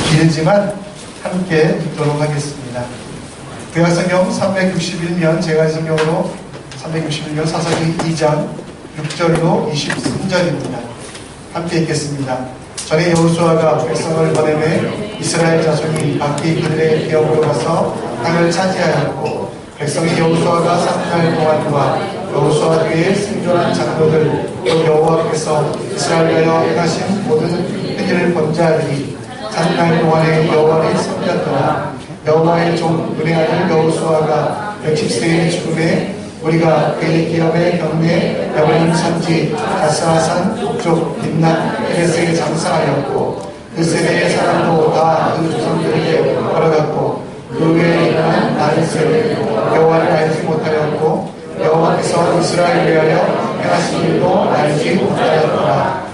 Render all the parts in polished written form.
길지만 함께 읽도록 하겠습니다. 구약성경 361면 제가 성경으로 361면 사사기 2장 6절로 23절입니다. 함께 읽겠습니다. 전에 여호수아가 백성을 보내매 이스라엘 자손이 각기 그들의 기업으로 가서 땅을 차지하였고, 백성이 여호수아가 3달 동안과 여호수아 뒤에 생존한 장로들 또 여호와께서 이스라엘에 행하신 모든 일을 본 자들이 3달 동안에 여호와를 섬겼더라. 여호와의 종 눈의 아들 여호수아가 110세의 죽음에 우리가 그의 기업의 경내 여호님 산지 가스아산 북쪽 딥낫 헤레스에 장사하였고, 그 세대의 사람도 다 그 조상들에게 걸어갔고, 그 외에 있는 다른 세대 여호와를 알지 못하였고, 여호와께서 이스라엘을 위하여 행하신 일도 알지 못하였더라.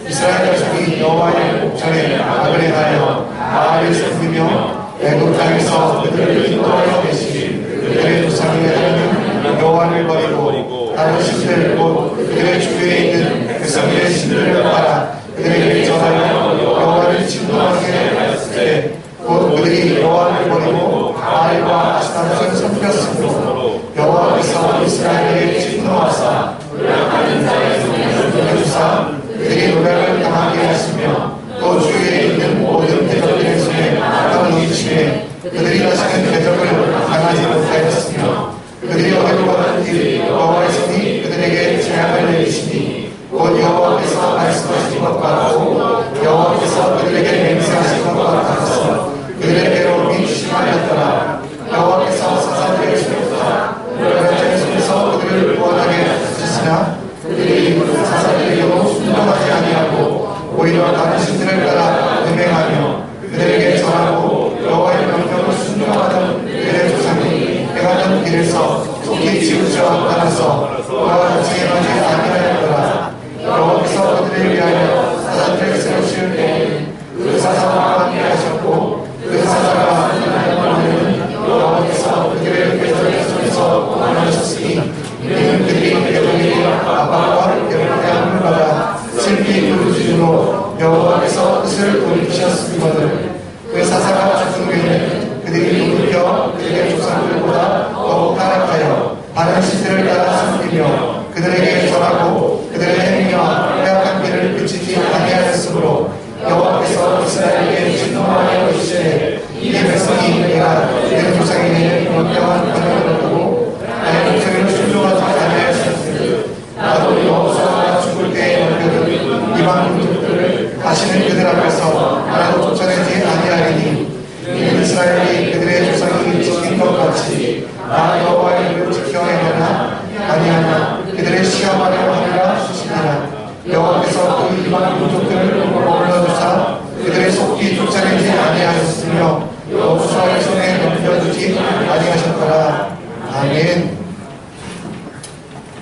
이스라엘 자손이 여호와의 목전에 악을 행하여 바알을 섬기며 애굽 땅에서 그들을 인도하여 계신 그들의 조상의 하나님 여호와를 버리고 다른 신들 곧 그들의 주위에 있는 백성들의 신들을 따라 그들에게 전하여 여호와를 진노하게 하였을 때, 곧 그들이 여호와를 버리고 바알과 아스타롯을 섬겼으므로 여호와께서 이스라엘에게 진노하사 노력하는 자의 손을 돌려주사 그들이 노력을 당하게 하시며, 또 주위에 있는 모든 대적들의 손에 떨어지시매 그들이 다시는 대적을 당하지 못하였으며, 그들이 어디로 가든지 여호와의 손이 그들에게 재앙을 내리시니 곧 여호와께서 말씀하신 것 같고 여호와께서 그들에게 맹세하신 것 같아서 그들의 괴로움이 심하였더라. 여호와께서 사사들의 손에서 여호와의 손에서 그들을 구원하게 하시나 그들이 사사들에게도 순종하지 아니하고 오히려 다른 신들을 따라 음행하며 그들에게 전하고 여호와의 명령을 순종하던 그들의 조상이 행하는 길에서 속히 지우쳐 따라서 그와 같이 행하지 아니하였더라. 여호와께서 그들을 위하여 사사들을 새로 씌울 때에 그 사사와 함께 하셨고, 그 사사가 하나님을 여호와께서 그들의 대적의 손에서 구원하셨으니, 이는 그들이 대적에게 압박과 괴롭힘을 받아 슬피 부르짖음으로 여호와께서 뜻을 돌이키셨으거늘. 그 사사가 죽은 후에는 그들이 돌이켜 그들의 조상들보다 더욱 타락하여 다른 신들을 따라 섬기며 그들에게 절하고 그들의 행위와 빼앗긴 길을 그치지 아니하였으므로 여호와께서 이스라엘에게 진노하여 이르시되, 이 백성이 내가 내 조상에게 명령한 권능을 두고 나의 목소리를 순종하지 아니하였으니, 나도 여호수아가 죽을 때에 넘겨둔 이방 민족들을 다시는 그들 앞에서 하나도 쫓아내지 아니하리니, 이는 이스라엘이 그들의 조상이 지킨 것 같이 나 여호와의 일을 지켜야 하나 아니하나 그들의 시험하려 하리라 하시니라. 여호와께서 그 이방 민족들을 불러주사 그들의 속히 쫓아내지 아니하셨으며 여호수아의 손에 넘겨주지 아니하셨더라. 아멘.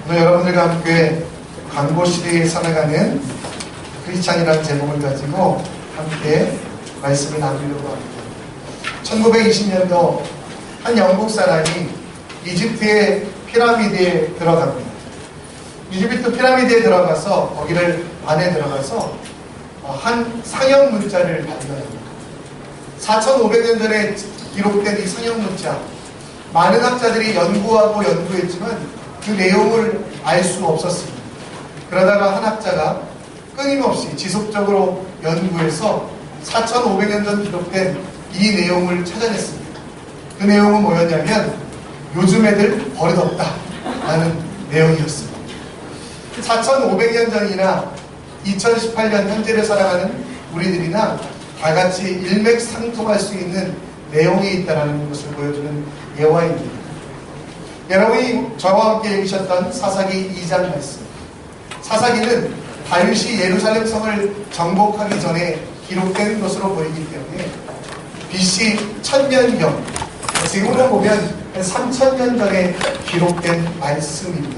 오늘 여러분들과 함께 광고 시대에 살아가는 크리스찬이라는 제목을 가지고 함께 말씀을 나누려고 합니다. 1920년도 한 영국 사람이 이집트의 피라미드에 들어갑니다. 이집트 피라미드에 들어가서 거기를 안에 들어가서 한 상형 문자를 발견합니다. 4,500년 전에 기록된 이 상형 문자, 많은 학자들이 연구하고 연구했지만 그 내용을 알 수가 없었습니다. 그러다가 한 학자가 끊임없이 지속적으로 연구해서 4,500년 전 기록된 이 내용을 찾아냈습니다. 그 내용은 뭐였냐면 요즘 애들 버릇없다 라는 내용이었습니다. 4,500년 전이나 2018년 현재를 살아가는 우리들이나 다같이 일맥상통할 수 있는 내용이 있다는 것을 보여주는 예화입니다. 여러분이 저와 함께 읽으셨던 사사기 2장 말씀, 사사기는 다윗이 예루살렘 성을 정복하기 전에 기록된 것으로 보이기 때문에 BC 1000년경, 지금으로 보면 3000년 전에 기록된 말씀입니다.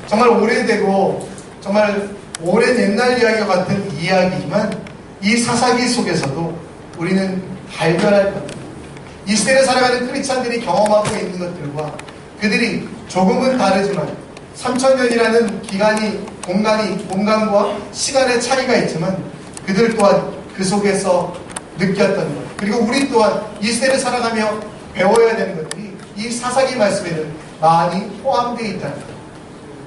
정말 오래되고 정말 오랜 옛날 이야기와 같은 이야기지만 이 사사기 속에서도 우리는 발견할 겁니다. 이 시대를 살아가는 크리스찬들이 경험하고 있는 것들과 그들이 조금은 다르지만 3000년이라는 기간이 공간과 시간의 차이가 있지만 그들 또한 그 속에서 느꼈던 것, 그리고 우리 또한 이 시대를 살아가며 배워야 되는 것들이 이 사사기 말씀에는 많이 포함되어 있다는 것.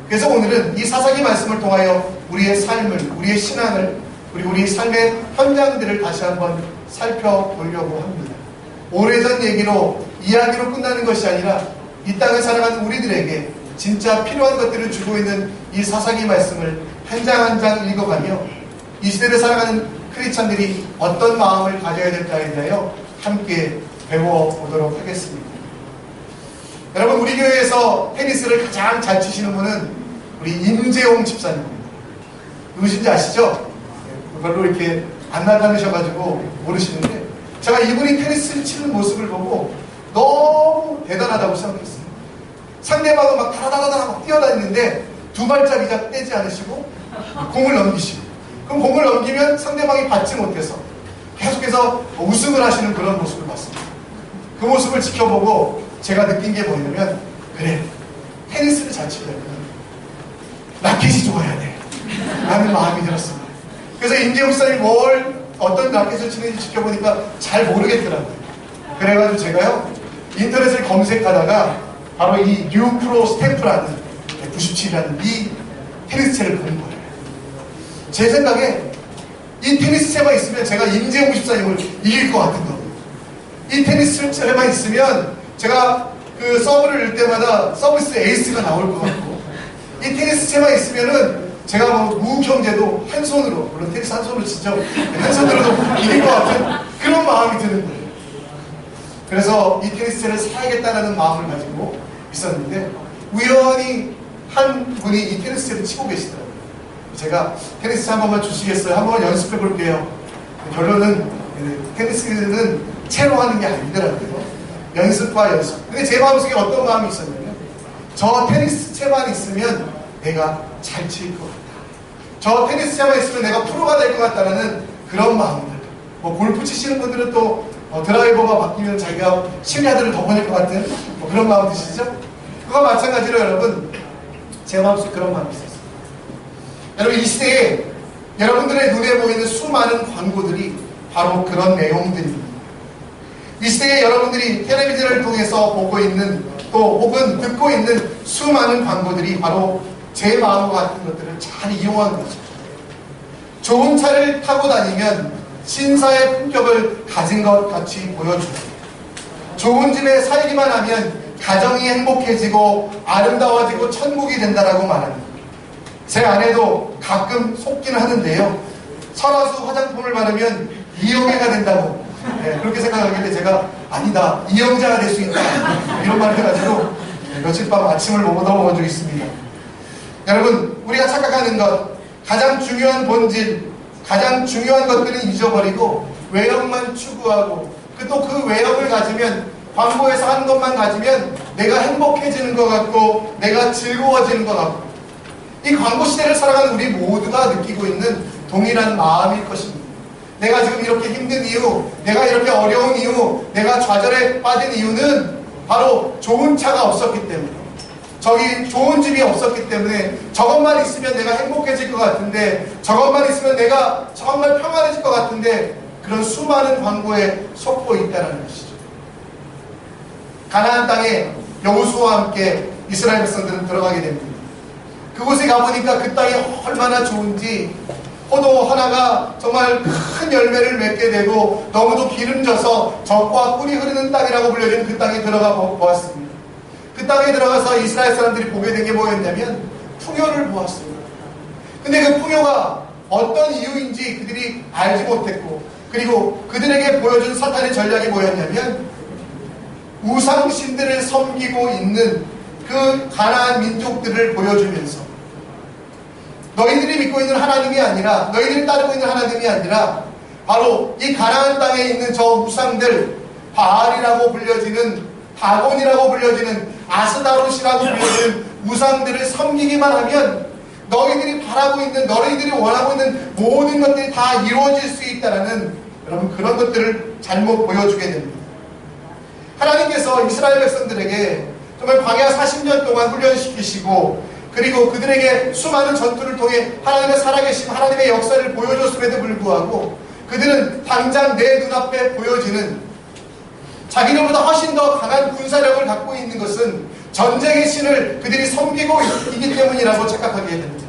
그래서 오늘은 이 사사기 말씀을 통하여 우리의 삶을, 우리의 신앙을, 그리고 우리 삶의 현장들을 다시 한번 살펴보려고 합니다. 오래전 얘기로, 이야기로 끝나는 것이 아니라 이 땅을 살아가는 우리들에게 진짜 필요한 것들을 주고 있는 이 사사기 말씀을 한 장 한 장 읽어가며 이 시대를 살아가는 크리스찬들이 어떤 마음을 가져야 될까에 대하여 함께 배워보도록 하겠습니다. 여러분, 우리 교회에서 테니스를 가장 잘 치시는 분은 우리 임재홍 집사님입니다. 누구신지 아시죠? 별로 이렇게 안 나타나셔가지고 모르시는데, 제가 이분이 테니스를 치는 모습을 보고 너무 대단하다고 생각했어요. 상대방은 막 다다다다 막 뛰어다니는데 두 발짝 이상 떼지 않으시고 공을 넘기시고, 그럼 공을 넘기면 상대방이 받지 못해서 계속해서 우승을 하시는 그런 모습을 봤습니다. 그 모습을 지켜보고 제가 느낀 게 뭐냐면, 그래, 테니스를 잘 치려면 라켓이 좋아야 돼 라는 마음이 들었습니다. 그래서 임재웅 목사님이 어떤 라켓을 치는지 지켜보니까 잘 모르겠더라고요. 그래가지고 제가요, 인터넷을 검색하다가 바로 이 뉴프로 스탬프라는 97이라는 이 테니스채를 본 거예요. 제 생각에 이 테니스채만 있으면 제가 임재웅 집사님을 이길 것 같은 겁니다. 이 테니스채만 있으면 제가 그 서브를 넣을 때마다 서비스 에이스가 나올 것 같고, 이 테니스채만 있으면은 제가 뭐 무경제도 한 손으로, 물론 테니스 한 손으로 치죠, 한 손으로도 이길 것 같은 그런 마음이 드는 거예요. 그래서 이 테니스채를 사야겠다라는 마음을 가지고 있었는데, 우연히 한 분이 이 테니스채를 치고 계시더라고요. 제가 테니스 한 번만 주시겠어요? 한 번만 연습해 볼게요. 결론은 테니스는 채로 하는 게 아니더라고요. 연습과 연습. 근데 제 마음속에 어떤 마음이 있었냐면, 저 테니스 채만 있으면 내가 잘 칠 것 같다. 저 테니스 채만 있으면 내가 프로가 될 것 같다라는 그런 마음들. 뭐 골프 치시는 분들은 또 드라이버가 바뀌면 자기가 실야들을 더 보낼 것 같은 그런 마음 드시죠? 그거 마찬가지로 여러분, 제 마음속에 그런 마음이 있었어요. 여러분, 이 시대에 여러분들의 눈에 보이는 수많은 광고들이 바로 그런 내용들입니다. 이 시대에 여러분들이 텔레비전을 통해서 보고 있는, 또 혹은 듣고 있는 수많은 광고들이 바로 제 마음과 같은 것들을 잘 이용한 거죠. 좋은 차를 타고 다니면 신사의 품격을 가진 것 같이 보여주고, 좋은 집에 살기만 하면 가정이 행복해지고 아름다워지고 천국이 된다라고 말합니다. 제 아내도 가끔 속기는 하는데요, 설화수 화장품을 바르면 이영애가 된다고, 그렇게 생각하길래 제가 아니다, 이영자가 될 수 있다, 이런 말을 해가지고 며칠 밤 아침을 못 먹은 적이 있습니다. 여러분, 우리가 착각하는 것, 가장 중요한 본질, 가장 중요한 것들은 잊어버리고 외형만 추구하고, 또 그 외형을 가지면, 광고에서 하는 것만 가지면 내가 행복해지는 것 같고 내가 즐거워지는 것 같고, 이 광고 시대를 살아가는 우리 모두가 느끼고 있는 동일한 마음일 것입니다. 내가 지금 이렇게 힘든 이유, 내가 이렇게 어려운 이유, 내가 좌절에 빠진 이유는 바로 좋은 차가 없었기 때문에, 저기 좋은 집이 없었기 때문에, 저것만 있으면 내가 행복해질 것 같은데, 저것만 있으면 내가 정말 평안해질 것 같은데, 그런 수많은 광고에 속고 있다는 것이죠. 가나안 땅에 여호수아와 함께 이스라엘 백성들은 들어가게 됩니다. 그곳에 가보니까 그 땅이 얼마나 좋은지, 포도 하나가 정말 큰 열매를 맺게 되고 너무도 기름져서 젖과 꿀이 흐르는 땅이라고 불려진 그 땅에 들어가 보았습니다. 그 땅에 들어가서 이스라엘 사람들이 보게 된 게 뭐였냐면 풍요를 보았습니다. 근데 그 풍요가 어떤 이유인지 그들이 알지 못했고, 그리고 그들에게 보여준 사탄의 전략이 뭐였냐면, 우상신들을 섬기고 있는 그 가나안 민족들을 보여주면서, 너희들이 믿고 있는 하나님이 아니라, 너희들이 따르고 있는 하나님이 아니라 바로 이 가나안 땅에 있는 저 우상들, 바알이라고 불려지는, 다곤이라고 불려지는, 아스다롯이라고 불려지는 우상들을 섬기기만 하면 너희들이 바라고 있는, 너희들이 원하고 있는 모든 것들이 다 이루어질 수 있다는, 여러분, 그런 것들을 잘못 보여주게 됩니다. 하나님께서 이스라엘 백성들에게 정말 광야 40년 동안 훈련시키시고, 그리고 그들에게 수많은 전투를 통해 하나님의 살아계심, 하나님의 역사를 보여줬음에도 불구하고 그들은 당장 내 눈앞에 보여지는 자기들보다 훨씬 더 강한 군사력을 갖고 있는 것은 전쟁의 신을 그들이 섬기고 있기 때문이라고 착각하게 됩니다.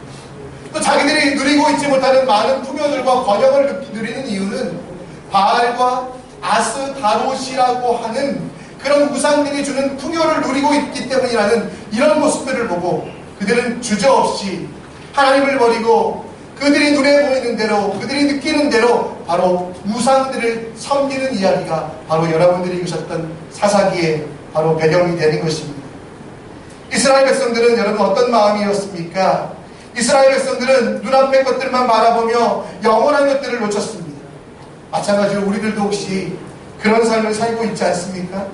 또 자기들이 누리고 있지 못하는 많은 풍요들과 번영을 누리는 이유는 바알과 아스다롯이라고 하는 그런 우상들이 주는 풍요를 누리고 있기 때문이라는 이런 모습들을 보고 그들은 주저없이 하나님을 버리고 그들이 눈에 보이는 대로 그들이 느끼는 대로 바로 우상들을 섬기는 이야기가 바로 여러분들이 읽으셨던 사사기의 바로 배경이 되는 것입니다. 이스라엘 백성들은 여러분 어떤 마음이었습니까? 이스라엘 백성들은 눈앞의 것들만 바라보며 영원한 것들을 놓쳤습니다. 마찬가지로 우리들도 혹시 그런 삶을 살고 있지 않습니까?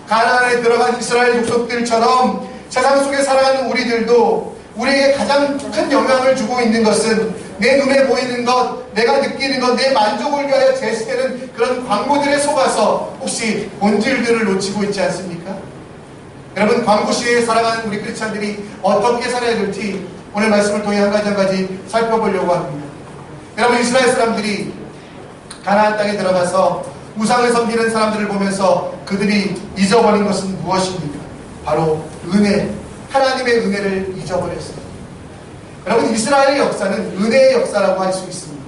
가나안에 들어간 이스라엘 족속들처럼 세상 속에 살아가는 우리들도 우리에게 가장 큰 영향을 주고 있는 것은 내 눈에 보이는 것, 내가 느끼는 것, 내 만족을 위하여 제시되는 그런 광고들에 속아서 혹시 본질들을 놓치고 있지 않습니까? 여러분, 광고 시대에 살아가는 우리 크리스찬들이 어떻게 살아야 될지 오늘 말씀을 통해 한 가지 살펴보려고 합니다. 여러분, 이스라엘 사람들이 가나안 땅에 들어가서 우상을 섬기는 사람들을 보면서 그들이 잊어버린 것은 무엇입니까? 바로 은혜, 하나님의 은혜를 잊어버렸습니다. 여러분, 이스라엘의 역사는 은혜의 역사라고 할 수 있습니다.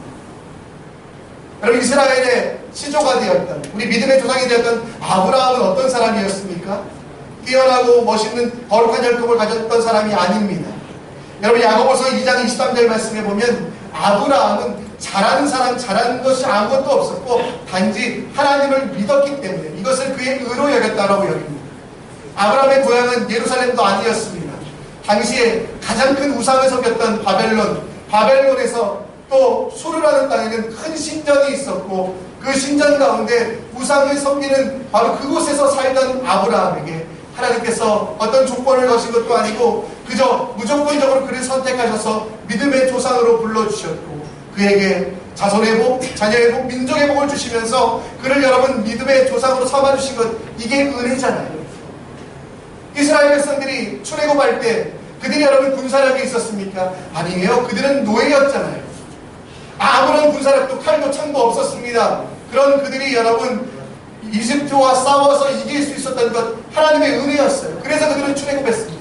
여러분, 이스라엘의 시조가 되었던, 우리 믿음의 조상이 되었던 아브라함은 어떤 사람이었습니까? 뛰어나고 멋있는 거룩한 혈통을 가졌던 사람이 아닙니다. 여러분, 야고보서 2장 23절 말씀에 보면 아브라함은 잘하는 것이 아무것도 없었고 단지 하나님을 믿었기 때문에 이것을 그의 의로 여겼다라고 여깁니다. 아브라함의 고향은 예루살렘도 아니었습니다. 당시에 가장 큰 우상을 섬겼던 바벨론에서 또 수르라는 땅에는 큰 신전이 있었고 그 신전 가운데 우상을 섬기는 바로 그곳에서 살던 아브라함에게 하나님께서 어떤 조건을 거신 것도 아니고 그저 무조건적으로 그를 선택하셔서 믿음의 조상으로 불러주셨고 그에게 자손의 복, 자녀의 복, 민족의 복을 주시면서 그를 여러분 믿음의 조상으로 삼아주신 것, 이게 은혜잖아요. 이스라엘 백성들이 출애굽할 때 그들이 여러분 군사력이 있었습니까? 아니에요. 그들은 노예였잖아요. 아무런 군사력도 칼도 창도 없었습니다. 그런 그들이 여러분 이집트와 싸워서 이길 수 있었던 것 하나님의 은혜였어요. 그래서 그들은 출애굽했습니다.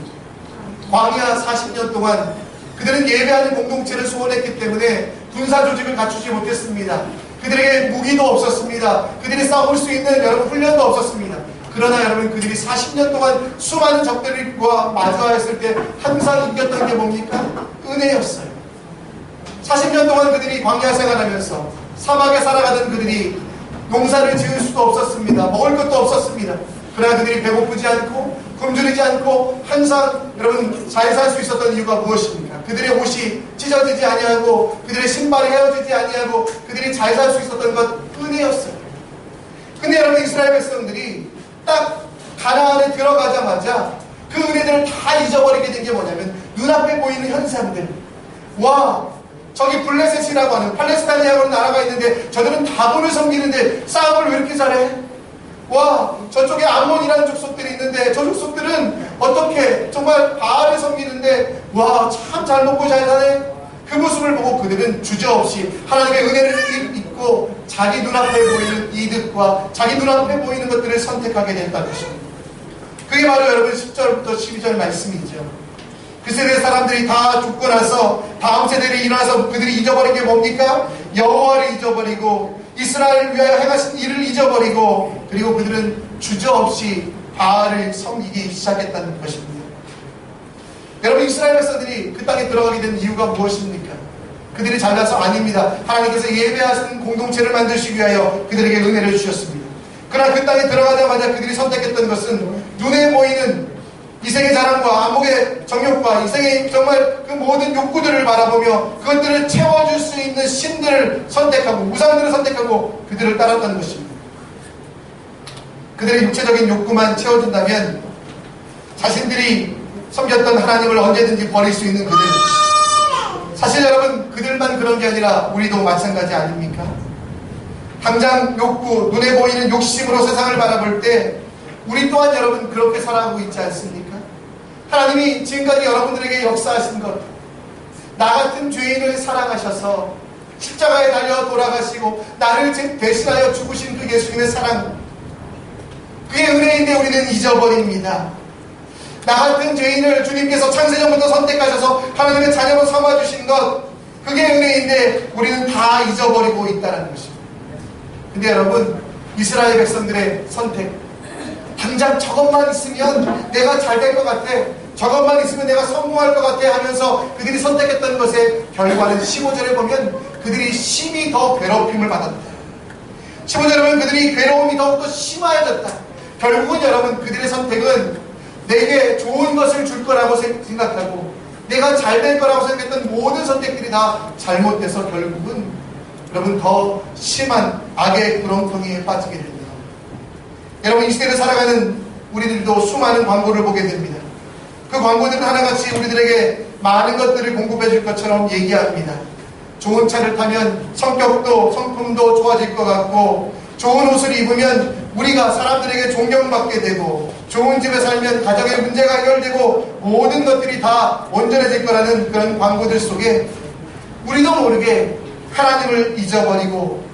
광야 40년 동안 그들은 예배하는 공동체를 소원했기 때문에 군사 조직을 갖추지 못했습니다. 그들에게 무기도 없었습니다. 그들이 싸울 수 있는 여러분 훈련도 없었습니다. 그러나 여러분 그들이 40년 동안 수많은 적들과 마주하였을 때 항상 이겼던 게 뭡니까? 은혜였어요. 40년 동안 그들이 광야 생활하면서 사막에 살아가던 그들이 농사를 지을 수도 없었습니다. 먹을 것도 없었습니다. 그러나 그들이 배고프지 않고 굶주리지 않고 항상 여러분 잘 살 수 있었던 이유가 무엇입니까? 그들의 옷이 찢어지지 아니하고 그들의 신발이 헤어지지 아니하고 그들이 잘 살 수 있었던 것 은혜였어요. 근데 여러분 이스라엘 백성들이 딱 가나안에 들어가자마자 그 은혜들을 다 잊어버리게 된 게 뭐냐면 눈앞에 보이는 현상들. 와, 저기 블레셋이라고 하는 팔레스타인이라고 나라가 있는데 저들은 다본을 섬기는데 싸움을 왜 이렇게 잘해? 와, 저쪽에 암몬이라는 족속들이 있는데 저 족속들은 어떻게 정말 바알을 섬기는데 와, 참 잘 먹고 잘 사네? 그 모습을 보고 그들은 주저없이 하나님의 은혜를 잊고 자기 눈앞에 보이는 이득과 자기 눈앞에 보이는 것들을 선택하게 됐다는 것입니다. 그게 바로 여러분 10절부터 12절 말씀이죠. 그 세대 사람들이 다 죽고 나서 다음 세대를 일어나서 그들이 잊어버린 게 뭡니까? 여호와를 잊어버리고 이스라엘을 위하여 행하신 일을 잊어버리고 그리고 그들은 주저없이 바알을 섬기기 시작했다는 것입니다. 여러분 이스라엘 백성들이 그 땅에 들어가게 된 이유가 무엇입니까? 그들이 잘나서 아닙니다. 하나님께서 예배하시는 공동체를 만드시기 위하여 그들에게 은혜를 주셨습니다. 그러나 그 땅에 들어가자마자 그들이 선택했던 것은 눈에 보이는 이생의 자랑과 안목의 정욕과 이생의 정말 그 모든 욕구들을 바라보며 그것들을 채워줄 수 있는 신들을 선택하고 우상들을 선택하고 그들을 따랐다는 것입니다. 그들의 육체적인 욕구만 채워준다면 자신들이 섬겼던 하나님을 언제든지 버릴 수 있는 그들, 사실 여러분 그들만 그런 게 아니라 우리도 마찬가지 아닙니까? 당장 욕구, 눈에 보이는 욕심으로 세상을 바라볼 때 우리 또한 여러분 그렇게 살아가고 있지 않습니까? 하나님이 지금까지 여러분들에게 역사하신 것, 나 같은 죄인을 사랑하셔서 십자가에 달려 돌아가시고 나를 대신하여 죽으신 그 예수님의 사랑, 그의 은혜인데 우리는 잊어버립니다. 나 같은 죄인을 주님께서 창세전부터 선택하셔서 하나님의 자녀로 삼아주신 것, 그게 은혜인데 우리는 다 잊어버리고 있다는 것입니다. 근데 여러분, 이스라엘 백성들의 선택, 당장 저것만 있으면 내가 잘 될 것 같아, 저것만 있으면 내가 성공할 것 같아 하면서 그들이 선택했던 것의 결과는 15절에 보면 그들이 심히 더 괴롭힘을 받았다. 15절에 보면 그들이 괴로움이 더욱더 심화해졌다. 결국은 여러분, 그들의 선택은 내게 좋은 것을 줄 거라고 생각하고 내가 잘 될 거라고 생각했던 모든 선택들이 다 잘못돼서 결국은 여러분 더 심한 악의 구렁텅이에 빠지게 됩니다. 여러분, 이 시대를 살아가는 우리들도 수많은 광고를 보게 됩니다. 그 광고들은 하나같이 우리들에게 많은 것들을 공급해 줄 것처럼 얘기합니다. 좋은 차를 타면 성격도 성품도 좋아질 것 같고, 좋은 옷을 입으면 우리가 사람들에게 존경받게 되고, 좋은 집에 살면 가정의 문제가 해결되고 모든 것들이 다 온전해질 거라는 그런 광고들 속에 우리도 모르게 하나님을 잊어버리고,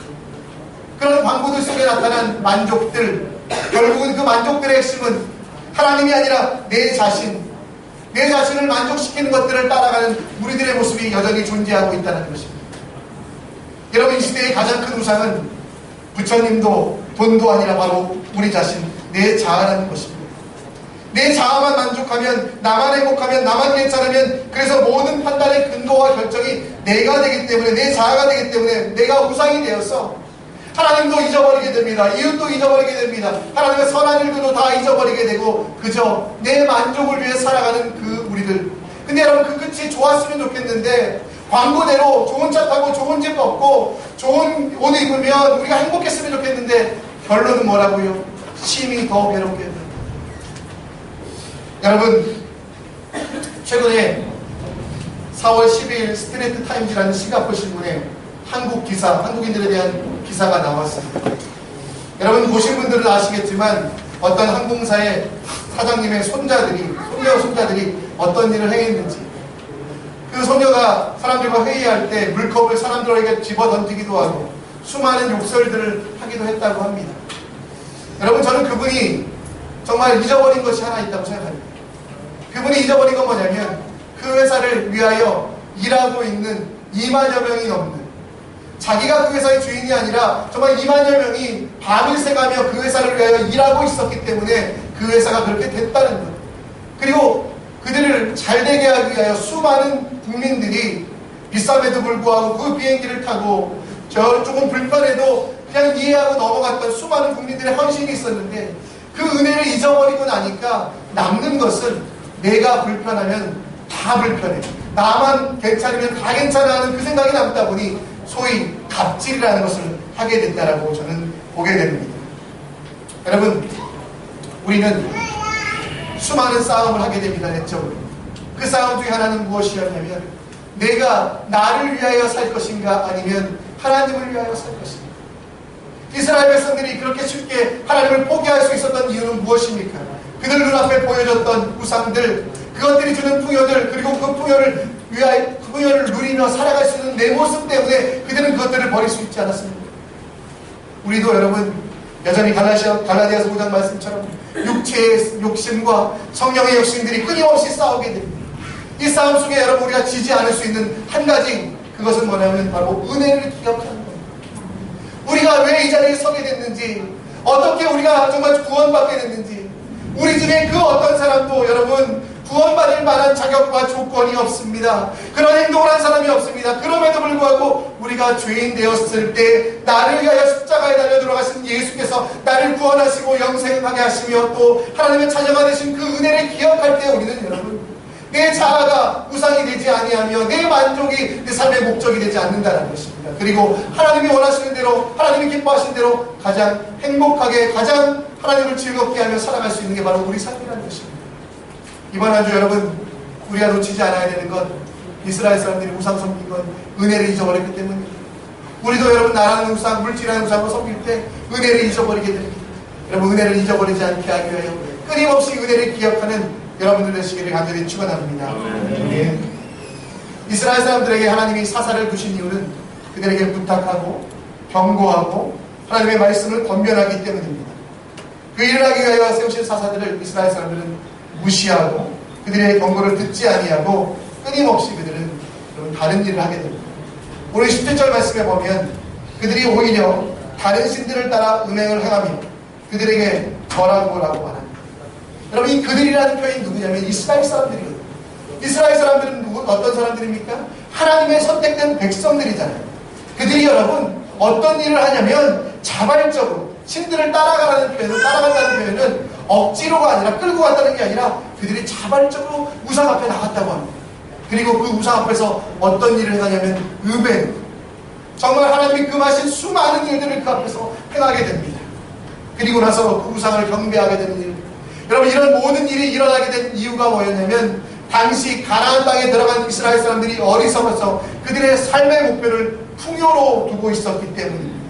그런 광고들 속에 나타난 만족들, 결국은 그 만족들의 핵심은 하나님이 아니라 내 자신을 만족시키는 것들을 따라가는 우리들의 모습이 여전히 존재하고 있다는 것입니다. 여러분, 이 시대의 가장 큰 우상은 부처님도 돈도 아니라 바로 우리 자신, 내 자아라는 것입니다. 내 자아만 만족하면, 나만 행복하면, 나만 괜찮으면, 그래서 모든 판단의 근거와 결정이 내가 되기 때문에, 내 자아가 되기 때문에 내가 우상이 되어서 하나님도 잊어버리게 됩니다. 이웃도 잊어버리게 됩니다. 하나님의 선한 일들도 다 잊어버리게 되고 그저 내 만족을 위해 살아가는 그 우리들. 근데 여러분, 그 끝이 좋았으면 좋겠는데, 광고대로 좋은 차 타고 좋은 집 얻고 좋은 옷 입으면 우리가 행복했으면 좋겠는데 결론은 뭐라고요? 심히 더 괴롭게 됩니다. 여러분, 최근에 4월 12일 스트레이트 타임즈라는 싱가포르 신문에 한국인들에 대한 기사가 나왔습니다. 여러분, 보신 분들은 아시겠지만 어떤 항공사의 사장님의 손자들이 어떤 일을 행했는지, 그 소녀가 사람들과 회의할 때 물컵을 사람들에게 집어 던지기도 하고 수많은 욕설들을 하기도 했다고 합니다. 여러분, 저는 그분이 정말 잊어버린 것이 하나 있다고 생각합니다. 그분이 잊어버린 건 뭐냐면, 그 회사를 위하여 일하고 있는 2만여 명이 넘는, 자기가 그 회사의 주인이 아니라 정말 2만여 명이 밤을 새가며 그 회사를 위하여 일하고 있었기 때문에 그 회사가 그렇게 됐다는 것. 그리고 그들을 잘되게 하기 위하여 수많은 국민들이 비쌈에도 불구하고 그 비행기를 타고 조금 불편해도 그냥 이해하고 넘어갔던 수많은 국민들의 헌신이 있었는데, 그 은혜를 잊어버리고 나니까 남는 것은 내가 불편하면 다 불편해, 나만 괜찮으면 다 괜찮아 하는 그 생각이 남다 보니 소위 갑질이라는 것을 하게 된다라고 저는 보게 됩니다. 여러분, 우리는 수많은 싸움을 하게 됩니다. 내적으로. 그 싸움 중에 하나는 무엇이었냐면, 내가 나를 위하여 살 것인가 아니면 하나님을 위하여 살 것인가. 이스라엘 백성들이 그렇게 쉽게 하나님을 포기할 수 있었던 이유는 무엇입니까? 그들 눈앞에 보여줬던 우상들, 그것들이 주는 풍요들, 그리고 그 풍요를 누리며 살아갈 수 있는 내 모습 때문에 그들은 그것들을 버릴 수 있지 않았습니까? 우리도 여러분, 여전히 갈라디아서 5장 말씀처럼 육체의 욕심과 성령의 욕심들이 끊임없이 싸우게 됩니다. 이 싸움 속에 여러분, 우리가 지지 않을 수 있는 한 가지, 그것은 뭐냐면 바로 은혜를 기억하는 겁니다. 우리가 왜 이 자리에 서게 됐는지, 어떻게 우리가 정말 구원받게 됐는지, 우리 중에 그 어떤 사람도 여러분 구원받을 만한 자격과 조건이 없습니다. 그런 행동을 한 사람이 없습니다. 그럼에도 불구하고 우리가 죄인 되었을 때 나를 위하여 십자가에 달려 돌아가신 예수께서 나를 구원하시고 영생하게 하시며 또 하나님의 자녀가 되신 그 은혜를 기억할 때 우리는 여러분, 내 자아가 우상이 되지 아니하며 내 만족이 내 삶의 목적이 되지 않는다는 것입니다. 그리고 하나님이 원하시는 대로, 하나님이 기뻐하시는 대로 가장 행복하게, 가장 하나님을 즐겁게 하며 살아갈 수 있는 게 바로 우리 삶이라는 것입니다. 이번 한 주 여러분, 우리가 놓치지 않아야 되는 것, 이스라엘 사람들이 우상 섬긴 건 은혜를 잊어버렸기 때문입니다. 우리도 여러분, 나라는 우상, 물질이라는 우상을 섬길 때 은혜를 잊어버리게 됩니다. 여러분, 은혜를 잊어버리지 않게 하기 위하여 끊임없이 은혜를 기억하는 여러분들 되시기를 간절히 축원합니다. 네. 이스라엘 사람들에게 하나님이 사사를 두신 이유는 그들에게 부탁하고 경고하고 하나님의 말씀을 권면하기 때문입니다. 그 일을 하기 위하여 세우신 사사들을 이스라엘 사람들은 무시하고 그들의 경고를 듣지 아니하고 끊임없이 그들은 다른 일을 하게 됩니다. 오늘 17절 말씀에 보면 그들이 오히려 다른 신들을 따라 음행을 행하며 그들에게 절하고 라고 말합니다. 여러분, 이 그들이라는 표현이 누구냐면 이스라엘 사람들이거든요. 이스라엘 사람들은 어떤 사람들입니까? 하나님의 선택된 백성들이잖아요. 그들이 여러분 어떤 일을 하냐면 자발적으로 신들을 따라간다는 표현은 억지로가 아니라 끌고 갔다는 게 아니라 그들이 자발적으로 우상 앞에 나갔다고 합니다. 그리고 그 우상 앞에서 어떤 일을 행하냐면 음행, 정말 하나님이 금하신 수많은 일들을 그 앞에서 행하게 됩니다. 그리고 나서 그 우상을 경배하게 되는 일. 여러분, 이런 모든 일이 일어나게 된 이유가 뭐였냐면 당시 가나안 땅에 들어간 이스라엘 사람들이 어리석어서 그들의 삶의 목표를 풍요로 두고 있었기 때문입니다.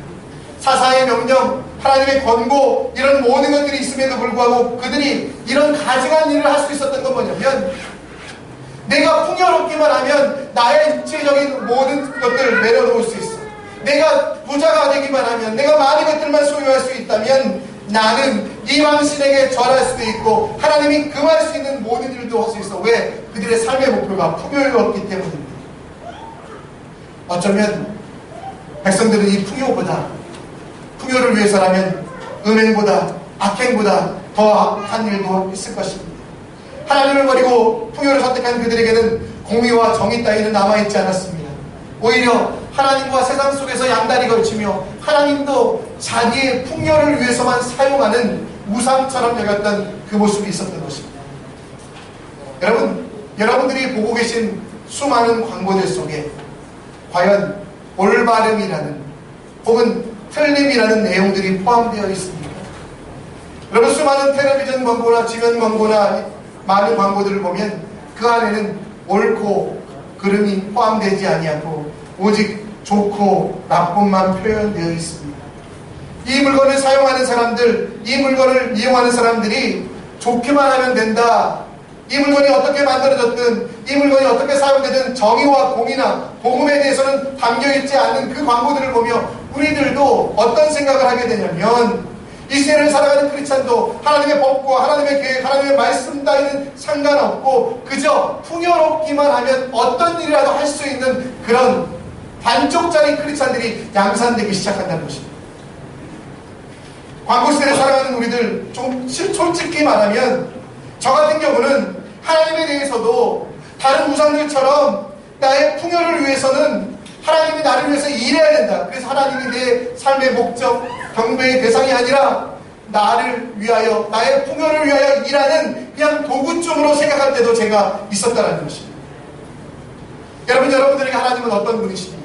사사의 명령, 하나님의 권고, 이런 모든 것들이 있음에도 불구하고 그들이 이런 가증한 일을 할 수 있었던 건 뭐냐면 내가 풍요롭기만 하면 나의 육체적인 모든 것들을 내려놓을 수 있어. 내가 부자가 되기만 하면, 내가 많은 것들만 소유할 수 있다면 나는 이 왕신에게 절할 수도 있고 하나님이 금할 수 있는 모든 일도 할 수 있어. 왜? 그들의 삶의 목표가 풍요였기 때문입니다. 어쩌면 백성들은 이 풍요를 위해서라면 음행보다 악행보다 더 악한 일도 있을 것입니다. 하나님을 버리고 풍요를 선택한 그들에게는 공의와 정의 따위는 남아있지 않았습니다. 오히려 하나님과 세상 속에서 양다리 걸치며 하나님도 자기의 풍요를 위해서만 사용하는 우상처럼 여겼던 그 모습이 있었던 것입니다. 여러분들이 보고 계신 수많은 광고들 속에 과연 올바름이라는 혹은 틀림이라는 내용들이 포함되어 있습니다. 여러분, 수많은 텔레비전 광고나 지면 광고나 많은 광고들을 보면 그 안에는 옳고 그름이 포함되지 아니하고 오직 좋고 나쁨만 표현되어 있습니다. 이 물건을 사용하는 사람들, 이 물건을 이용하는 사람들이 좋게만 하면 된다. 이 물건이 어떻게 만들어졌든 이 물건이 어떻게 사용되든 정의와 공의나 복음에 대해서는 담겨있지 않는 그 광고들을 보며 우리들도 어떤 생각을 하게 되냐면 이 세상을 살아가는 크리스찬도 하나님의 법과 하나님의 계획, 하나님의 말씀 따위는 상관없고 그저 풍요롭기만 하면 어떤 일이라도 할 수 있는 그런 반쪽짜리 크리스찬들이 양산되기 시작한다는 것입니다. 광고 시대를 살아가는 우리들 좀 솔직히 말하면 저 같은 경우는 하나님에 대해서도 다른 우상들처럼 나의 풍요를 위해서는 하나님이 나를 위해서 일해야 된다. 그래서 하나님이 내 삶의 목적, 경배의 대상이 아니라 나를 위하여, 나의 풍요를 위하여 일하는 그냥 도구쯤으로 생각할 때도 제가 있었다는 것입니다. 여러분들에게 하나님은 어떤 분이십니까?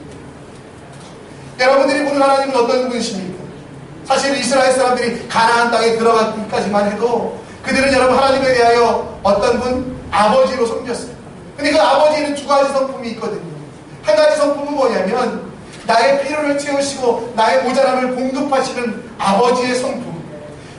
여러분들이 보는 하나님은 어떤 분이십니까? 사실 이스라엘 사람들이 가나안 땅에 들어가기까지만 해도 그들은 여러분 하나님에 대하여 어떤 분? 아버지로 섬겼어요. 근데 그 아버지에는 두 가지 성품이 있거든요. 한 가지 성품은 뭐냐면 나의 필요를 채우시고 나의 모자람을 공급하시는 아버지의 성품.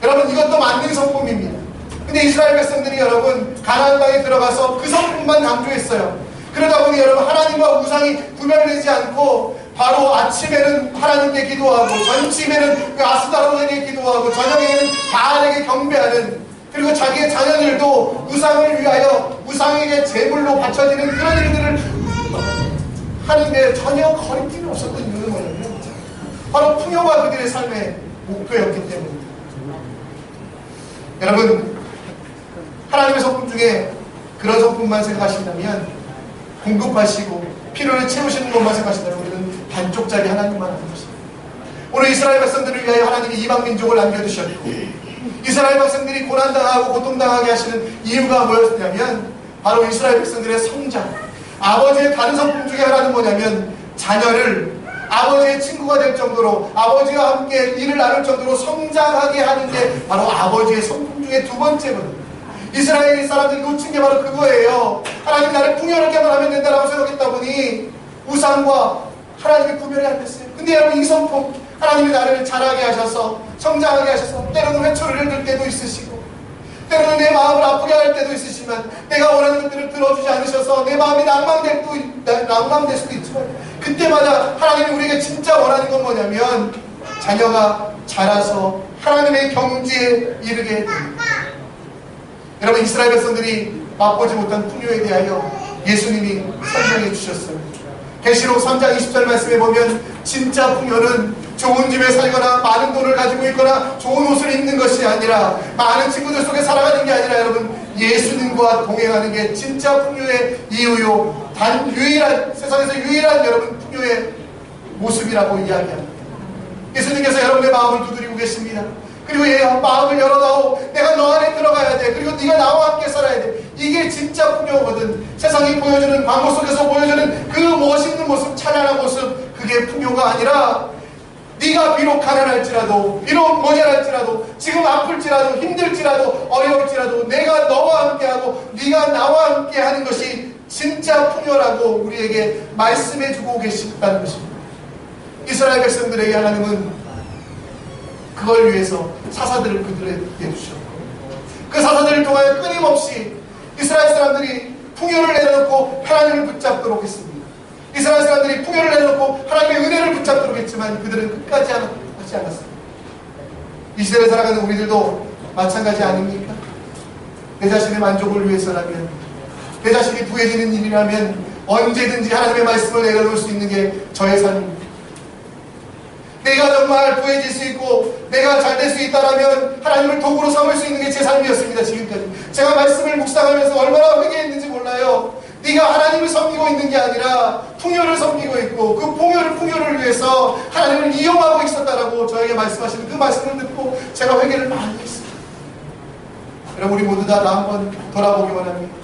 여러분, 이것도 맞는 성품입니다. 근데 이스라엘 백성들이 여러분 가나안 땅에 들어가서 그 성품만 강조했어요. 그러다 보니 여러분 하나님과 우상이 구별되지 않고 바로 아침에는 하나님께 기도하고 점심에는 그 아스타로에게 기도하고 저녁에는 바알에게 경배하는, 그리고 자기의 자녀들도 우상을 위하여 우상에게 제물로 바쳐지는 그런 일들을 하는데 전혀 거리낌이 없었던 이유는 뭐냐면 바로 풍요가 그들의 삶의 목표였기 때문입니다. 여러분, 하나님의 성품 중에 그런 성품만 생각하신다면, 공급하시고 필요를 채우시는 것만 생각하신다면 우리는 반쪽짜리 하나님만 하는 것입니다. 오늘 이스라엘 백성들을 위하여 하나님이 이방 민족을 남겨두셨고 이스라엘 백성들이 고난당하고 고통당하게 하시는 이유가 뭐였냐면 바로 이스라엘 백성들의 성장, 아버지의 다른 성품 중에 하나는 뭐냐면 자녀를 아버지의 친구가 될 정도로 아버지와 함께 일을 나눌 정도로 성장하게 하는 게 바로 아버지의 성품 중에 두 번째거든요. 이스라엘 사람들이 놓친 게 바로 그거예요. 하나님 나를 풍요롭게만 하면 된다라고 생각했다 보니 우상과 하나님의 구별이 안 됐어요. 근데 여러분, 이 성품, 하나님이 나를 자라게 하셔서 성장하게 하셔서 때로는 회초리를 들 때도 있으시고 때로는 내 마음을 아프게 할 때도 있으시지만 내가 원하는 것들을 들어주지 않으셔서 내 마음이 낭망될 수도 있지만 그때마다 하나님이 우리에게 진짜 원하는 건 뭐냐면 자녀가 자라서 하나님의 경지에 이르게 됩니다. 여러분, 이스라엘 백성들이 맛보지 못한 풍요에 대하여 예수님이 설명해 주셨어요. 계시록 3장 20절 말씀에 보면 진짜 풍요는 좋은 집에 살거나 많은 돈을 가지고 있거나 좋은 옷을 입는 것이 아니라, 많은 친구들 속에 살아가는 게 아니라, 여러분, 예수님과 동행하는 게 진짜 풍요의 이유요, 단 유일한, 세상에서 유일한 여러분 풍요의 모습이라고 이야기합니다. 예수님께서 여러분의 마음을 두드리고 계십니다. 그리고 마음을 열어다오. 내가 너 안에 들어가야 돼. 그리고 네가 나와 함께 살아야 돼. 이게 진짜 풍요거든. 세상이 보여주는, 광고 속에서 보여주는 그 멋있는 모습, 찬란한 모습, 그게 풍요가 아니라, 네가 비록 가난할지라도, 비록 모자랄지라도, 지금 아플지라도, 힘들지라도, 어려울지라도 내가 너와 함께하고 네가 나와 함께하는 것이 진짜 풍요라고 우리에게 말씀해주고 계시다는 것입니다. 이스라엘 백성들에게 하나님은 그걸 위해서 사사들을 그들에게 주셨고, 그 사사들을 통하여 끊임없이 이스라엘 사람들이 풍요를 내려놓고 하나님을 붙잡도록 했습니다. 이스라엘 사람들이 풍요를 내려놓고 하나님의 은혜를 붙잡도록 했지만 그들은 끝까지 하지 않았습니다. 이 시대를 살아가는 우리들도 마찬가지 아닙니까? 내 자신의 만족을 위해서라면, 내 자신이 부해지는 일이라면 언제든지 하나님의 말씀을 내려놓을 수 있는 게 저의 삶입니다. 내가 정말 부해질 수 있고 내가 잘 될 수 있다라면 하나님을 도구로 삼을 수 있는 게 제 삶이었습니다. 지금까지 제가 말씀을 묵상하면서 얼마나 회개했는지 몰라요. 네가 하나님을 섬기고 있는 게 아니라 풍요를 섬기고 있고, 그 풍요를 위해서 하나님을 이용하고 있었다라고 저에게 말씀하시는 그 말씀을 듣고 제가 회개를 많이 했습니다. 여러분, 우리 모두 다 한번 돌아보기 원합니다.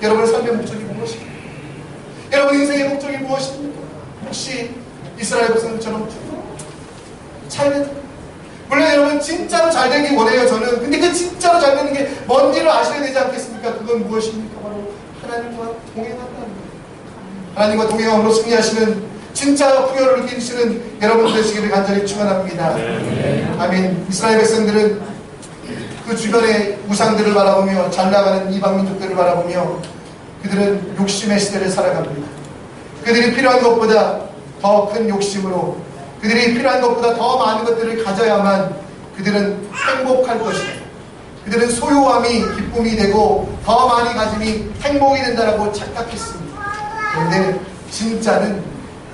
여러분의 삶의 목적이 무엇입니까? 여러분 인생의 목적이 무엇입니까? 혹시 이스라엘 백성들처럼 잘, 물론 여러분 진짜로 잘 되기 원해요, 저는. 근데 그 진짜로 잘 되는 게 뭔지를 아셔야 되지 않겠습니까? 그건 무엇입니까? 바로 하나님과 동행한다는 거예요. 하나님과 동행함으로 승리하시는 진짜 풍요를 느끼시는 여러분 되시기를 간절히 축원합니다. 아멘. 이스라엘 백성들은 그 주변의 우상들을 바라보며, 잘 나가는 이방 민족들을 바라보며 그들은 욕심의 시대를 살아갑니다. 그들이 필요한 것보다 더 큰 욕심으로, 그들이 필요한 것보다 더 많은 것들을 가져야만 그들은 행복할 것이다. 그들은 소유함이 기쁨이 되고 더 많이 가짐이 행복이 된다라고 착각했습니다. 그런데 진짜는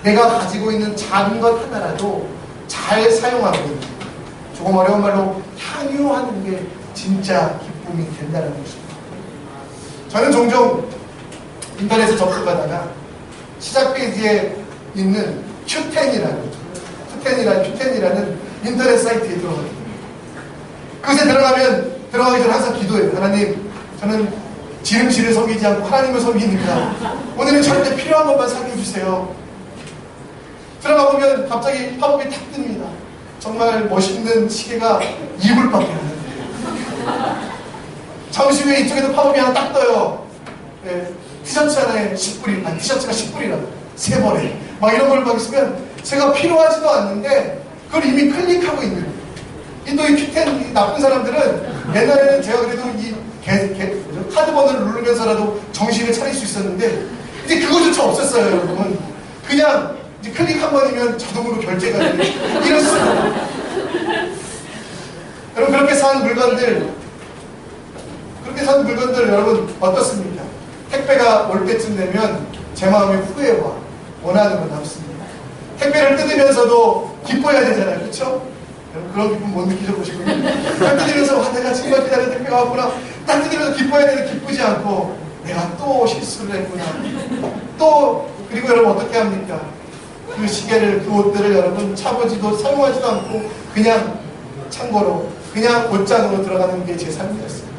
내가 가지고 있는 작은 것 하나라도 잘 사용하고 있는, 조금 어려운 말로 향유하는 게 진짜 기쁨이 된다는 것입니다. 저는 종종 인터넷에 접속하다가 시작 페이지에 있는 Q10이라는 인터넷 사이트에 들어가거든요. 그곳에 들어가기 전에 항상 기도해요. 하나님, 저는 지름실을 섬기지 않고 하나님을 섬기니까 오늘은 절대 필요한 것만 사게 해주세요. 들어가 보면 갑자기 팝업이 탁 뜹니다. 정말 멋있는 시계가 2불밖에 안 하는데, 잠시 후에 이쪽에도 팝업이 하나 딱 떠요. 네, 티셔츠 하나에 10불이, 아니 티셔츠가 10불이라고 3벌에 막 이런 걸 막 있으면 제가 필요하지도 않는데 그걸 이미 클릭하고 있는 거예요. 또 이 Q10 나쁜 사람들은, 옛날에는 제가 그래도 이 카드 번호를 누르면서라도 정신을 차릴 수 있었는데 이제 그거조차 없었어요, 여러분. 그냥 이제 클릭 한 번이면 자동으로 결제가 되는 이렇습니다. 여러분, 그렇게 산 물건들 여러분 어떻습니까? 택배가 올 때쯤 되면 제 마음에 후회와 원하는 건 없습니다. 택배를 뜯으면서도 기뻐해야 되잖아요, 그렇죠? 그런 기쁨 못 느끼셔보시고요. 딱 뜯으면서 내가 정말 기다린 택배가 왔구나, 딱 뜯으면서 기뻐해야 되는데 기쁘지 않고 내가 또 실수를 했구나, 또. 그리고 여러분 어떻게 합니까? 그 시계를, 그 옷들을 여러분 차보지도 사용하지도 않고 그냥 창고로, 그냥 옷장으로 들어가는 게 제 삶이었어요.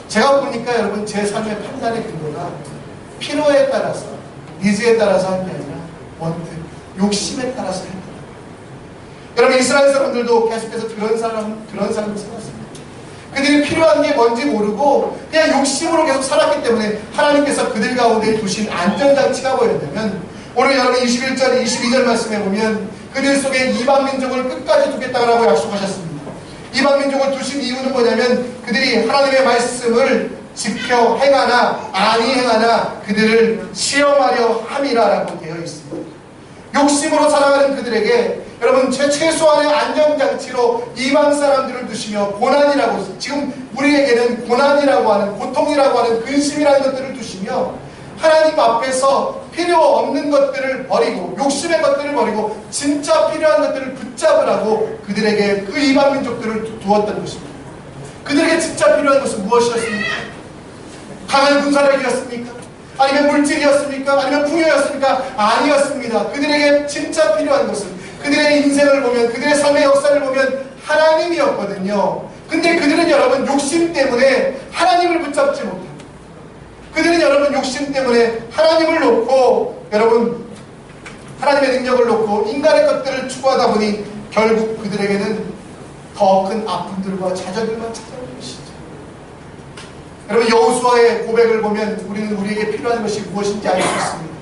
제가 보니까 여러분 제 삶의 판단의 근거가 필요에 따라서, 니즈에 따라서 하는 게 아니라 원트, 욕심에 따라서 합니다. 여러분, 이스라엘 사람들도 계속해서 그런 삶을 살았습니다. 그들이 필요한 게 뭔지 모르고 그냥 욕심으로 계속 살았기 때문에 하나님께서 그들 가운데 두신 안전장치가 뭐였냐면, 오늘 여러분 21절, 22절 말씀에 보면 그들 속에 이방 민족을 끝까지 두겠다고 약속하셨습니다. 이방 민족을 두신 이유는 뭐냐면, 그들이 하나님의 말씀을 지켜 행하나 아니 행하나 그들을 시험하려 함이라라고 되어 있습니다. 욕심으로 살아가는 그들에게 여러분 최소한의 안정장치로 이방 사람들을 두시며 고난이라고, 지금 우리에게는 고난이라고 하는, 고통이라고 하는 근심이라는 것들을 두시며 하나님 앞에서 필요 없는 것들을 버리고 욕심의 것들을 버리고 진짜 필요한 것들을 붙잡으라고 그들에게 그 이방 민족들을 두었던 것입니다. 그들에게 진짜 필요한 것은 무엇이었습니까? 강한 군사력이었습니까? 아니면 물질이었습니까? 아니면 풍요였습니까? 아니었습니다. 그들에게 진짜 필요한 것은 그들의 인생을 보면, 그들의 삶의 역사를 보면 하나님이었거든요. 근데 그들은 여러분 욕심 때문에 하나님을 붙잡지 못합니다. 그들은 여러분 욕심 때문에 하나님을 놓고, 여러분 하나님의 능력을 놓고 인간의 것들을 추구하다 보니 결국 그들에게는 더 큰 아픔들과 좌절들만 찾아오는 것이죠. 여러분 여호수아의 고백을 보면 우리는 우리에게 필요한 것이 무엇인지 알 수 있습니다.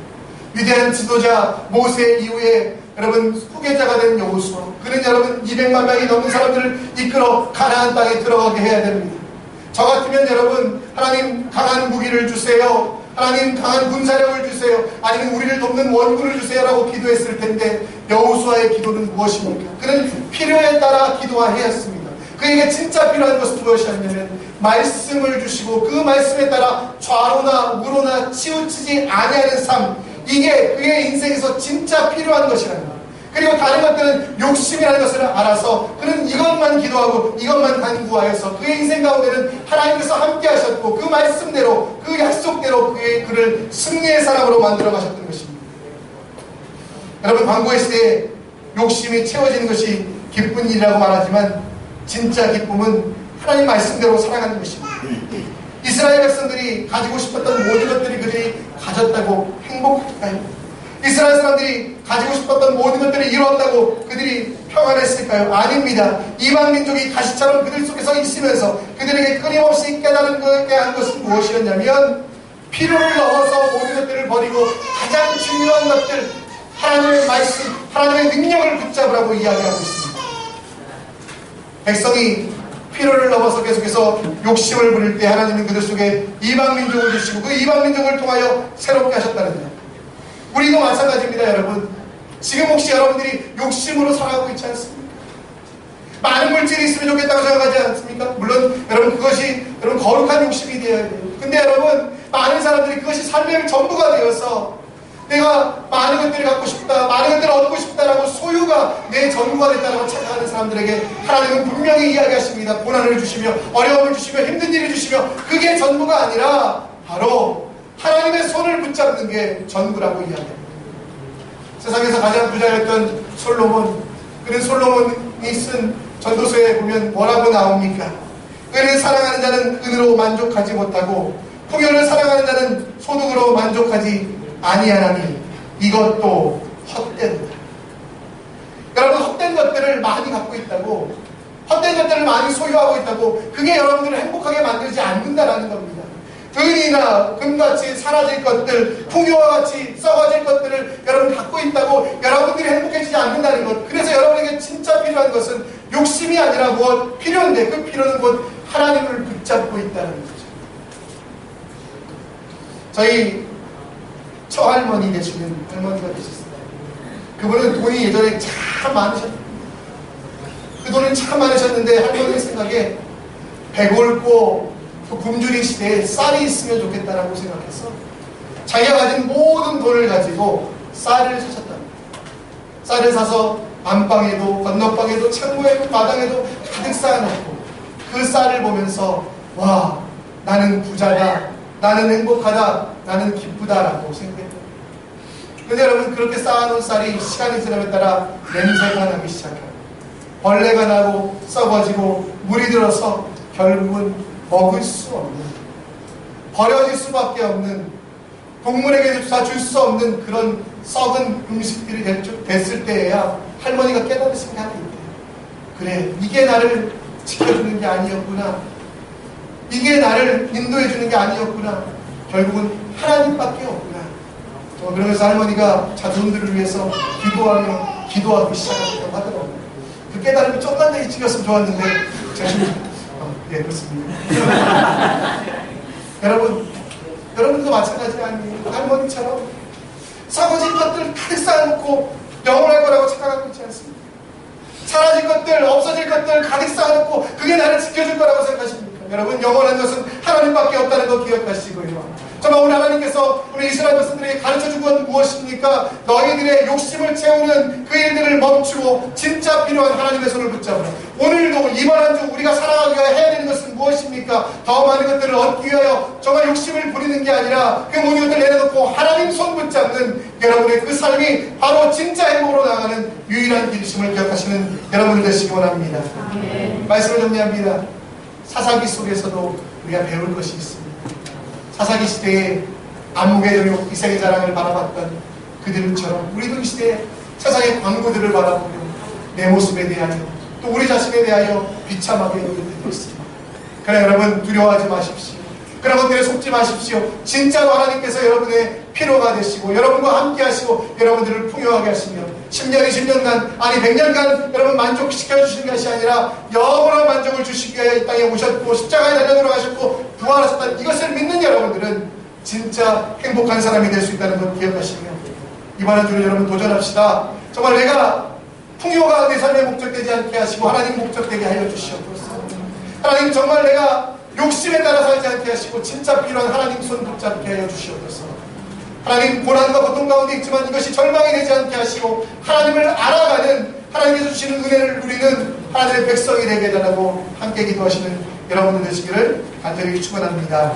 위대한 지도자 모세 이후에 여러분 후계자가 된 여호수아, 그는 여러분 200만 명이 넘는 사람들을 이끌어 가나안 땅에 들어가게 해야 됩니다. 저 같으면 여러분 하나님 강한 무기를 주세요, 하나님 강한 군사력을 주세요, 아니면 우리를 돕는 원군을 주세요 라고 기도했을 텐데 여호수아의 기도는 무엇입니까? 그는 필요에 따라 기도해야 했습니다. 그에게 진짜 필요한 것은 무엇이었냐면 말씀을 주시고 그 말씀에 따라 좌로나 우로나 치우치지 아니하는 삶, 이게 그의 인생에서 진짜 필요한 것이라는 거예요. 그리고 다른 것들은 욕심이라는 것을 알아서 그는 이것만 기도하고 이것만 간구하여서 그의 인생 가운데는 하나님께서 함께 하셨고 그 말씀대로 그 약속대로 그를 승리의 사람으로 만들어 가셨던 것입니다. 여러분 광고의 시대에 욕심이 채워지는 것이 기쁜 일이라고 말하지만 진짜 기쁨은 하나님 말씀대로 살아가는 것입니다. 이스라엘 백성들이 가지고 싶었던 모든 것들이 그들이 가졌다고 행복할까요? 이스라엘 사람들이 가지고 싶었던 모든 것들을 이루었다고 그들이 평안했을까요? 아닙니다. 이방 민족이 가시처럼 그들 속에서 있으면서 그들에게 끊임없이 깨달게 한 것은 무엇이었냐면 필요를 넘어서 모든 것들을 버리고 가장 중요한 것들, 하나님의 말씀, 하나님의 능력을 붙잡으라고 이야기하고 있습니다. 백성이 필요를 넘어서 계속해서 욕심을 부릴 때 하나님은 그들 속에 이방 민족을 주시고 그 이방 민족을 통하여 새롭게 하셨다는 거예요. 우리도 마찬가지입니다. 여러분 지금 혹시 여러분들이 욕심으로 살아가고 있지 않습니까? 많은 물질이 있으면 좋겠다고 생각하지 않습니까? 물론 여러분 그것이 여러분 거룩한 욕심이 되어야 돼요. 근데 여러분 많은 사람들이 그것이 삶의 전부가 되어서 내가 많은 것들을 갖고 싶다, 많은 것들을 얻고 싶다라고 소유가 내 전부가 됐다라고 착각하는 사람들에게 하나님은 분명히 이야기하십니다. 고난을 주시며 어려움을 주시며 힘든 일을 주시며 그게 전부가 아니라 바로 하나님의 손을 붙잡는 게 전부라고 이야기합니다. 세상에서 가장 부자였던 솔로몬, 그는 솔로몬이 쓴 전도서에 보면 뭐라고 나옵니까? 은을 사랑하는 자는 은으로 만족하지 못하고 풍요를 사랑하는 자는 소득으로 만족하지 아니하나니 이것도 헛된다. 여러분 헛된 것들을 많이 갖고 있다고, 헛된 것들을 많이 소유하고 있다고 그게 여러분들을 행복하게 만들지 않는다라는 겁니다. 은이나 금같이 사라질 것들, 풍요와 같이 썩어질 것들을 여러분 갖고 있다고 여러분들이 행복해지지 않는다는 것. 그래서 여러분에게 진짜 필요한 것은 욕심이 아니라 무엇? 필요인데 그 필요는 곧 하나님을 붙잡고 있다는 거죠. 저희 처할머니 되시는 할머니가 되셨습니다. 그분은 돈이 예전에 참 많으셨습니다. 그 돈은 참 많으셨는데 할머니 생각에 배골고 그 굶주린 시대에 쌀이 있으면 좋겠다라고 생각해서 자기가 가진 모든 돈을 가지고 쌀을 사셨답니다. 쌀을 사서 안방에도 건너방에도 창고에도 마당에도 가득 쌓아놓고 그 쌀을 보면서 와 나는 부자다, 나는 행복하다, 나는 기쁘다라고 생각했다. 근데 여러분 그렇게 쌓아놓은 쌀이 시간이 지남에 따라 냄새가 나기 시작해요. 벌레가 나고 썩어지고 물이 들어서 결국은 먹을 수 없는, 버려질 수밖에 없는, 동물에게도 다 줄 수 없는 그런 썩은 음식들이 됐을 때에야 할머니가 깨달은 생각이 있대요. 그래, 이게 나를 지켜주는 게 아니었구나, 이게 나를 인도해주는 게 아니었구나, 결국은 하나님밖에 없구나. 그러면서 할머니가 자손들을 위해서 기도하기 시작했다고 하더라고요. 그 깨달음이 조금만 더 일찍 었으면 좋았는데 네, 그렇습니다. 여러분도 마찬가지 아니에요? 할머니처럼 썩어진 것들 가득 쌓아놓고 영원할 거라고 착각하고 있지 않습니까? 사라질 것들, 없어질 것들 가득 쌓아놓고 그게 나를 지켜줄 거라고 생각하십니까? 여러분, 영원한 것은 하나님밖에 없다는 거 기억하시고요. 정말 오늘 하나님께서 우리 이스라엘 백성들에게 가르쳐준 건 무엇입니까? 너희들의 욕심을 채우는 그 일들을 멈추고 진짜 필요한 하나님의 손을 붙잡으라. 오늘도 이번 한 주 우리가 살아가기 위해 해야 되는 것은 무엇입니까? 더 많은 것들을 얻기 위하여 정말 욕심을 부리는 게 아니라 그 모든 것들을 내려놓고 하나님 손 붙잡는 여러분의 그 삶이 바로 진짜 행복으로 나가는 유일한 길이심을 기억하시는 여러분들 되시기 원합니다. 말씀을 정리합니다. 사사기 속에서도 우리가 배울 것이 있습니다. 사사기 시대에 안목의 정욕, 이색의 자랑을 바라봤던 그들처럼 우리도 이 시대에 세상의 광고들을 바라보며 내 모습에 대하여 또 우리 자신에 대하여 비참하게 여길 때도 있습니다. 그러나 여러분, 두려워하지 마십시오. 그런 것들에 속지 마십시오. 진짜로 하나님께서 여러분의 피로가 되시고 여러분과 함께 하시고 여러분들을 풍요하게 하시며 10년, 20년간 아니 100년간 여러분 만족시켜 주시는 것이 아니라 영원한 만족을 주시기 위하여 이 땅에 오셨고 십자가에 달려 들어가셨고 부활하셨다는 이것을 믿는 여러분들은 진짜 행복한 사람이 될 수 있다는 것 기억하시며 이번 한 주를 여러분 도전합시다. 정말 내가 풍요가 내 삶의 목적되지 않게 하시고 하나님 목적되게 하여 주시옵소서. 하나님, 정말 내가 욕심에 따라 살지 않게 하시고 진짜 필요한 하나님 손 붙잡게 하여 주시옵소서. 하나님, 고난과 고통 가운데 있지만 이것이 절망이 되지 않게 하시고 하나님을 알아가는 하나님께서 주시는 은혜를 누리는 하나님의 백성이 되게 해달라고 함께 기도하시는 여러분들 되시기를 간절히 축원합니다.